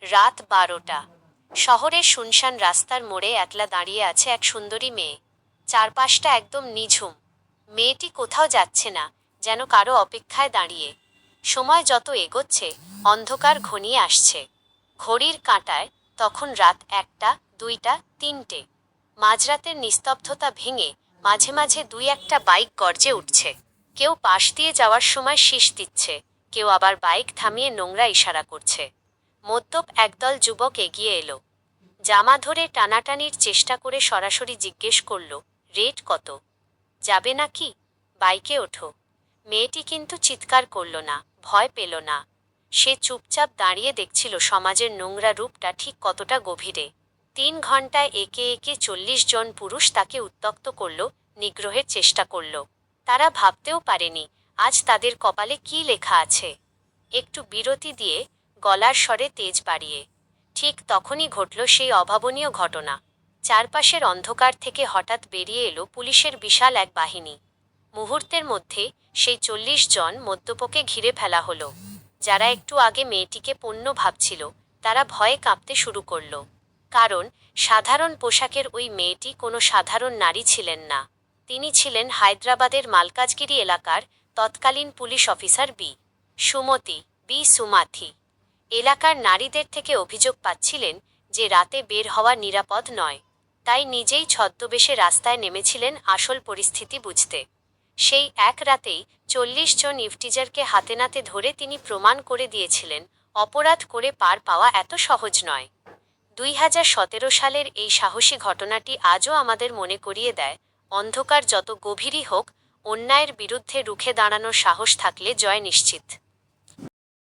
রাত 12টা। শহরের শুনশান রাস্তার মোড়ে একলা দাঁড়িয়ে আছে এক সুন্দরী মেয়ে। চারপাশটা একদম নিঝুম। মেয়েটি কোথাও যাচ্ছে না, যেন কারো অপেক্ষায় দাঁড়িয়ে। সময় যত এগোচ্ছে অন্ধকার ঘনিয়ে আসছে। ঘড়ির কাঁটায় তখন রাত 1টা, 2টা, 3টে। মাঝরাতের নিস্তব্ধতা ভেঙে মাঝে মাঝে দুই একটা বাইক গর্জে উঠছে। কেউ পাশ দিয়ে যাওয়ার সময় শিস দিচ্ছে, কেউ আবার বাইক থামিয়ে নোংরা ইশারা করছে। মদ্যপ একদল যুবক এগিয়ে এলো। জামা ধরে টানাটানির চেষ্টা করে সরাসরি জিজ্ঞেস করল, রেট কত? যাবে নাকি? বাইকে ওঠো। মেয়েটি কিন্তু চিৎকার করল না, ভয় পেল না। সে চুপচাপ দাঁড়িয়ে দেখছিল সমাজের নোংরা রূপটা ঠিক কতটা গভীরে। 3 ঘন্টায় একে একে 40 জন পুরুষ তাকে উত্ত্যক্ত করল, নিগ্রহের চেষ্টা করল। তারা ভাবতেও পারেনি আজ তাদের কপালে কি লেখা আছে। একটু বিরতি দিয়ে, গলার স্বরে তেজ বাড়িয়ে, ঠিক তখনই ঘটল সেই অভাবনীয় ঘটনা। চারপাশের অন্ধকার থেকে হঠাৎ বেরিয়ে এলো পুলিশের বিশাল এক বাহিনী। মুহূর্তের মধ্যে সেই 40 জন মদ্যপকে ঘিরে ফেলা হলো। যারা একটু আগে মেয়েটিকে পণ্য ভাবছিল, তারা ভয়ে কাঁপতে শুরু করল। কারণ সাধারণ পোশাকের ওই মেয়েটি কোনো সাধারণ নারী ছিলেন না। তিনি ছিলেন হায়দ্রাবাদের মালকাজগিরি এলাকার তৎকালীন পুলিশ অফিসার সুমাথি। এলাকার নারীদের থেকে অভিযোগ পাচ্ছিলেন যে রাতে বের হওয়া নিরাপদ নয়। তাই নিজেই ছদ্মবেশে রাস্তায় নেমেছিলেন আসল পরিস্থিতি বুঝতে। সেই এক রাতেই 40 জন ইফটিজারকে হাতে নাতে ধরে তিনি প্রমাণ করে দিয়েছিলেন অপরাধ করে পার পাওয়া এত সহজ নয়। 2017 সালের এই সাহসী ঘটনাটি আজও আমাদের মনে করিয়ে দেয়, অন্ধকার যত গভীরই হোক, অন্যায়ের বিরুদ্ধে রুখে দাঁড়ানোর সাহস থাকলে জয় নিশ্চিত।